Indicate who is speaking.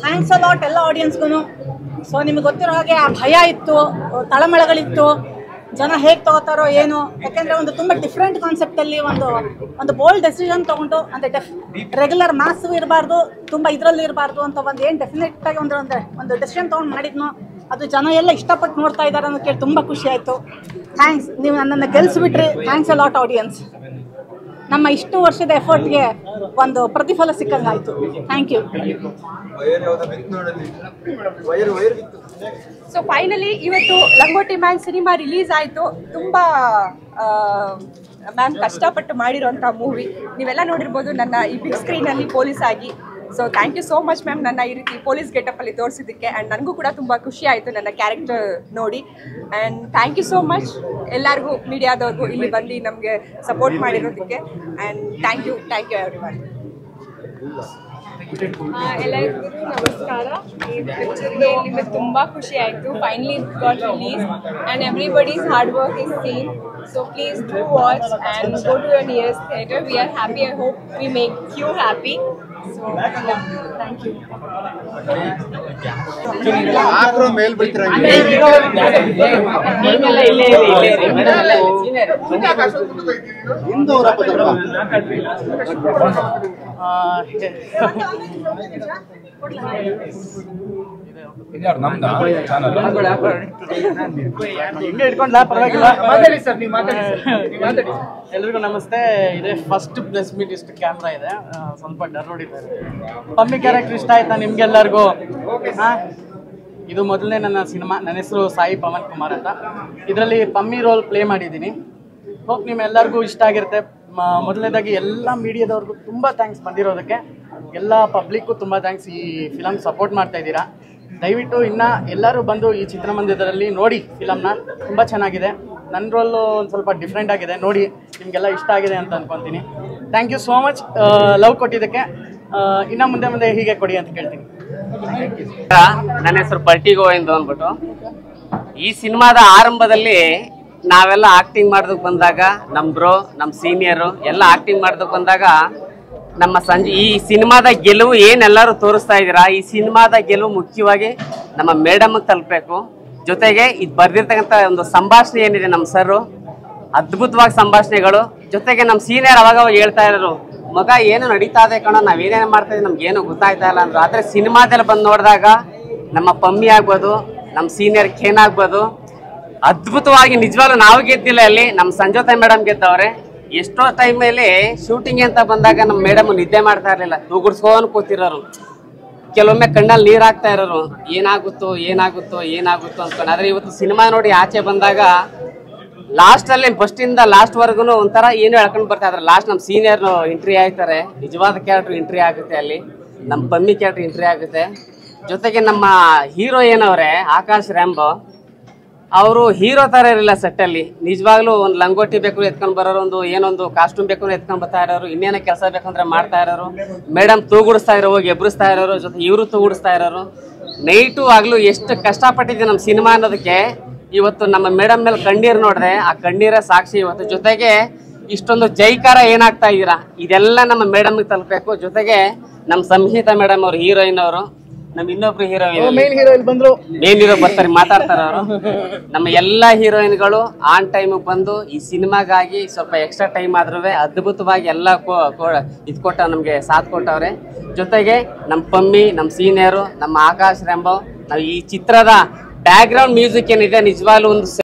Speaker 1: Thanks a lot ಎಲ್ಲ ಆಡಿಯನ್ಸ್ಗೂ. So ನಿಮಗೆ ಗೊತ್ತಿರೋ ಹಾಗೆ ಆ ಭಯ ಇತ್ತು, ತಳಮಳಗಳಿತ್ತು, ಜನ ಹೇಗೆ ತಗೋತಾರೋ ಏನು. ಯಾಕೆಂದರೆ ಒಂದು ತುಂಬ ಡಿಫ್ರೆಂಟ್ ಕಾನ್ಸೆಪ್ಟಲ್ಲಿ ಒಂದು ಬೋಲ್ಡ್ ಡೆಸಿಷನ್ ತೊಗೊಂಡು, ಅಂದರೆ ರೆಗ್ಯುಲರ್ ಮಾಸು ಇರಬಾರ್ದು, ತುಂಬ ಇದರಲ್ಲಿ ಇರಬಾರ್ದು ಅಂತ ಏನು ಡೆಫಿನೆಟಾಗಿ ಒಂದು ಡೆಸಿಷನ್ ತೊಗೊಂಡು ಮಾಡಿದ್ನೋ ಅದು ಜನ ಎಲ್ಲ ಇಷ್ಟಪಟ್ಟು ನೋಡ್ತಾ ಇದ್ದಾರೆ ಅನ್ನೋ ಕೇಳಿ ತುಂಬ ಖುಷಿ ಆಯಿತು. ಥ್ಯಾಂಕ್ಸ್, ನೀವು ನನ್ನನ್ನು ಗೆಲ್ಲಿಸ್ಬಿಟ್ರಿ. Thanks a lot audience. ನಮ್ಮ ಇಷ್ಟು ವರ್ಷದ ಎಫರ್ಟ್ಗೆ ಒಂದು ಪ್ರತಿಫಲ ಸಿಕ್ಕಂಗಾಯಿತು. Thank you.
Speaker 2: ಸೊ ಫೈನಲಿ ಇವತ್ತು ಲಂಗೋಟಿ ಮ್ಯಾನ್ ಸಿನಿಮಾ ರಿಲೀಸ್ ಆಯಿತು. ತುಂಬ ಮ್ಯಾಮ್ ಕಷ್ಟಪಟ್ಟು ಮಾಡಿರೋಂಥ ಮೂವಿ ನೀವೆಲ್ಲ ನೋಡಿರ್ಬೋದು ನನ್ನ ಈ ಬಿಗ್ ಸ್ಕ್ರೀನಲ್ಲಿ ಪೊಲೀಸ್ ಆಗಿ. So thank you so much ma'am, ನನ್ನ ಈ ರೀತಿ ಪೊಲೀಸ್ ಗೆಟಪ್ಪಲ್ಲಿ ತೋರಿಸಿದ್ದಕ್ಕೆ. ಆ್ಯಂಡ್ ನನಗೂ ಕೂಡ ತುಂಬ ಖುಷಿ ಆಯಿತು ನನ್ನ ಕ್ಯಾರೆಕ್ಟರ್ ನೋಡಿ. And thank you so much ಎಲ್ಲರಿಗೂ, ಮೀಡಿಯಾದವ್ರಿಗೂ ಇಲ್ಲಿ ಬಂದು ನಮಗೆ ಸಪೋರ್ಟ್ ಮಾಡಿರೋದಕ್ಕೆ. And thank you everyone.
Speaker 3: ಎಲ್ಲರಿಗೂ ನಮಸ್ಕಾರ. ಈ ಪಿಕ್ಚರ್ಗೆ ನಿಮಗೆ ತುಂಬ ಖುಷಿ ಆಯಿತು. Finally got release and everybody's hard work is seen. So please do watch and go to your nearest theatre. We are happy. I hope we make you happy. So yeah, thank you.
Speaker 4: ಆಕ್ರೋ ಮೇಲ್ ಬಿಡ್ತೀರಾ? ಹಿಂದೂರಪ್ಪ
Speaker 5: ಎಲ್ರಿಗೂ ನಮಸ್ತೆ. ಇದೇ first press meet. ಇಷ್ಟು camera ಇದೆ, ಸ್ವಲ್ಪ ಡರ್ ನೋಡಿದ್ದಾರೆ. Pammi character ಇಷ್ಟ ಆಯ್ತಾ ನಿಮ್ಗೆಲ್ಲರಿಗೂ? ಇದು ಮೊದಲನೇ ನನ್ನ ಸಿನಿಮಾ. ನನ್ನ ಹೆಸರು ಸಾಯಿ ಪವನ್ ಕುಮಾರ್ ಅಂತ. ಇದರಲ್ಲಿ ಪಮ್ಮಿ ರೋಲ್ ಪ್ಲೇ ಮಾಡಿದ್ದೀನಿ. ಹೋಪ್ ನಿಮ್ಮೆಲ್ಲರಿಗೂ ಇಷ್ಟ ಆಗಿರುತ್ತೆ. ಮೊದಲನೇದಾಗಿ ಎಲ್ಲ ಮೀಡಿಯಾದವ್ರಿಗೂ ತುಂಬ ಥ್ಯಾಂಕ್ಸ್ ಬಂದಿರೋದಕ್ಕೆ. ಎಲ್ಲ ಪಬ್ಲಿಕ್ಕು ತುಂಬ ಥ್ಯಾಂಕ್ಸ್. ಈ ಫಿಲಮ್ ಸಪೋರ್ಟ್ ಮಾಡ್ತಾ ಇದ್ದೀರಾ. ದಯವಿಟ್ಟು ಇನ್ನು ಎಲ್ಲರೂ ಬಂದು ಈ ಚಿತ್ರಮಂದಿರದಲ್ಲಿ ನೋಡಿ ಫಿಲಮ್ನ. ತುಂಬ ಚೆನ್ನಾಗಿದೆ. ನನ್ನ ರೋಲು ಒಂದು ಸ್ವಲ್ಪ ಡಿಫ್ರೆಂಟ್ ಆಗಿದೆ. ನೋಡಿ ನಿಮಗೆಲ್ಲ ಇಷ್ಟ ಆಗಿದೆ ಅಂತ ಅಂದ್ಕೊತೀನಿ. Thank you so much love ಕೊಟ್ಟಿದ್ದಕ್ಕೆ. ಇನ್ನು ಮುಂದೆ ಹೀಗೆ ಕೊಡಿ ಅಂತ ಕೇಳ್ತೀನಿ.
Speaker 6: ನನ್ನ ಹೆಸರು ಪಲ್ಟಿ ಗೋವಿಂದ್ ಅಂದ್ಬಿಟ್ಟು. ಈ ಸಿನಿಮಾದ ಆರಂಭದಲ್ಲಿ ನಾವೆಲ್ಲ ಆಕ್ಟಿಂಗ್ ಮಾಡೋದಕ್ಕೆ ಬಂದಾಗ ನಮ್ಮ ಬ್ರೋ, ನಮ್ಮ ಸೀನಿಯರು ಎಲ್ಲ ಆಕ್ಟಿಂಗ್ ಮಾಡೋದಕ್ಕೆ ಬಂದಾಗ ನಮ್ಮ ಈ ಸಿನಿಮಾದ ಗೆಲುವು ಏನೆಲ್ಲರೂ ತೋರಿಸ್ತಾ ಇದ್ದೀರಾ, ಈ ಸಿನಿಮಾದ ಗೆಲುವು ಮುಖ್ಯವಾಗಿ ನಮ್ಮ ಮೇಡಮ್ಗೆ ತಲುಪಬೇಕು. ಜೊತೆಗೆ ಇದು ಬರೆದಿರ್ತಕ್ಕಂಥ ಒಂದು ಸಂಭಾಷಣೆ ಏನಿದೆ ನಮ್ಮ ಸರ್ರು, ಅದ್ಭುತವಾಗಿ ಸಂಭಾಷಣೆಗಳು. ಜೊತೆಗೆ ನಮ್ಮ ಸೀನಿಯರ್ ಅವಾಗ ಹೇಳ್ತಾ ಇರೋರು, ಮಗ ಏನು ನಡೀತಾ ಇದೆ ಕಣೋ, ನಾವೇನೇನು ಮಾಡ್ತಾ ಇದ್ದೀವಿ ನಮ್ಗೇನು ಗೊತ್ತಾಯ್ತಾ ಇಲ್ಲ ಅಂದರು. ಆದರೆ ಸಿನಿಮಾದಲ್ಲಿ ಬಂದು ನೋಡಿದಾಗ ನಮ್ಮ ಪಮ್ಮಿ ಆಗ್ಬೋದು, ನಮ್ಮ ಸೀನಿಯರ್ ಖೇನ್ ಆಗ್ಬೋದು, ಅದ್ಭುತವಾಗಿ ನಿಜವಾಗ್ಲೂ ನಾವು ಗೆದ್ದಿಲ್ಲ, ಅಲ್ಲಿ ನಮ್ಮ ಸಂಜೋತಾ ಮೇಡಮ್ ಗೆದ್ದವ್ರೆ. ಎಷ್ಟೋ ಟೈಮಲ್ಲಿ ಶೂಟಿಂಗ್ ಅಂತ ಬಂದಾಗ ನಮ್ಮ ಮೇಡಮ್ ನಿದ್ದೆ ಮಾಡ್ತಾ ಇರಲಿಲ್ಲ, ತೂಗುಡ್ಸ್ಕೊಂಡು ಕೂತಿರೋರು. ಕೆಲವೊಮ್ಮೆ ಕಣ್ಣಲ್ಲಿ ನೀರು ಹಾಕ್ತಾ ಇರೋರು, ಏನಾಗುತ್ತೋ ಅನ್ಕೊಂಡು. ಆದರೆ ಇವತ್ತು ಸಿನಿಮಾ ನೋಡಿ ಆಚೆ ಬಂದಾಗ ಲಾಸ್ಟಲ್ಲಿ ಫಸ್ಟಿಂದ ಲಾಸ್ಟ್ವರೆಗೂ ಒಂಥರ ಏನು ಹೇಳ್ಕೊಂಡು ಬರ್ತಾ ಇದ್ದಾರೆ. ಲಾಸ್ಟ್ ನಮ್ಮ ಸೀನಿಯರ್ ಎಂಟ್ರಿ ಆಯ್ತಾರೆ, ನಿಜವಾದ ಕ್ಯಾರೆಕ್ಟರ್ ಎಂಟ್ರಿ ಆಗುತ್ತೆ ಅಲ್ಲಿ. ನಮ್ಮ ಪಮ್ಮಿ ಕ್ಯಾರೆಕ್ಟರ್ ಎಂಟ್ರಿ ಆಗುತ್ತೆ. ಜೊತೆಗೆ ನಮ್ಮ ಹೀರೋ ಏನವ್ರೆ ಆಕಾಶ್ ರ್ಯಾಂಬೋ, ಅವರು ಹೀರೋ ಥರ ಇರಲಿಲ್ಲ ಸೆಟ್ಟಲ್ಲಿ. ನಿಜವಾಗ್ಲೂ ಒಂದು ಲಂಗೋಟಿ ಬೇಕು ಎತ್ಕೊಂಡು ಬರೋರು, ಏನೊಂದು ಕಾಸ್ಟ್ಯೂಮ್ ಬೇಕು ಎತ್ಕೊಂಡು ಬರ್ತಾ ಇರೋರು, ಇನ್ನೇನೋ ಕೆಲಸ ಬೇಕಂದ್ರೆ ಮಾಡ್ತಾ ಇರೋರು. ಮೇಡಮ್ ತೂಗುಡಿಸ್ತಾ ಇರೋ, ಹೋಗಿ ಎಬ್ರಿಸ್ತಾ ಇರೋರು, ಜೊತೆ ಇವರು ತೂಗುಡಿಸ್ತಾ ಇರೋರು. ನೈಟು ಆಗಲೂ ಎಷ್ಟು ಕಷ್ಟಪಟ್ಟಿದ್ದೆ ನಮ್ಮ ಸಿನಿಮಾ ಅನ್ನೋದಕ್ಕೆ. ಇವತ್ತು ನಮ್ಮ ಮೇಡಮ್ ಮೇಲೆ ಕಣ್ಣೀರು ನೋಡಿದೆ, ಆ ಕಣ್ಣೀರೇ ಸಾಕ್ಷಿ ಇವತ್ತು. ಜೊತೆಗೆ ಇಷ್ಟೊಂದು ಜೈಕಾರ ಏನಾಗ್ತಾ ಇದ್ದೀರಾ, ಇದೆಲ್ಲ ನಮ್ಮ ಮೇಡಮ್ಗೆ ತಲುಪಬೇಕು. ಜೊತೆಗೆ ನಮ್ಮ ಸಂಹಿತಾ ಮೇಡಮ್ ಅವರು, ಹೀರೋಯಿನ್ ಅವರು, ನಮ್ಮ ಇನ್ನೊಬ್ರು ಮೇನ್ ಹೀರೋ ಬರ್ತಾರೆ, ಮಾತಾಡ್ತಾರೆ ಅವರು. ನಮ್ಮ ಎಲ್ಲ ಹೀರೋಯಿನ್ಗಳು ಆನ್ ಟೈಮಿಗೆ ಬಂದು ಈ ಸಿನಿಮಾಗಾಗಿ ಸ್ವಲ್ಪ ಎಕ್ಸ್ಟ್ರಾ ಟೈಮ್ ಆದ್ರೂ ಅದ್ಭುತವಾಗಿ ಎಲ್ಲ ಇದು ಕೊಟ್ಟ ನಮಗೆ ಸಾಥ್ ಕೊಟ್ಟವ್ರೆ. ಜೊತೆಗೆ ನಮ್ಮ ಪಮ್ಮಿ, ನಮ್ಮ ಸೀನಿಯರು, ನಮ್ಮ ಆಕಾಶ್ ರ್ಯಾಂಬೋ, ನಾವು ಈ ಚಿತ್ರದ ಬ್ಯಾಕ್ ಗ್ರೌಂಡ್ ಮ್ಯೂಸಿಕ್ ಏನಿದೆ ನಿಜವಾಗ್ಲೂ ಒಂದು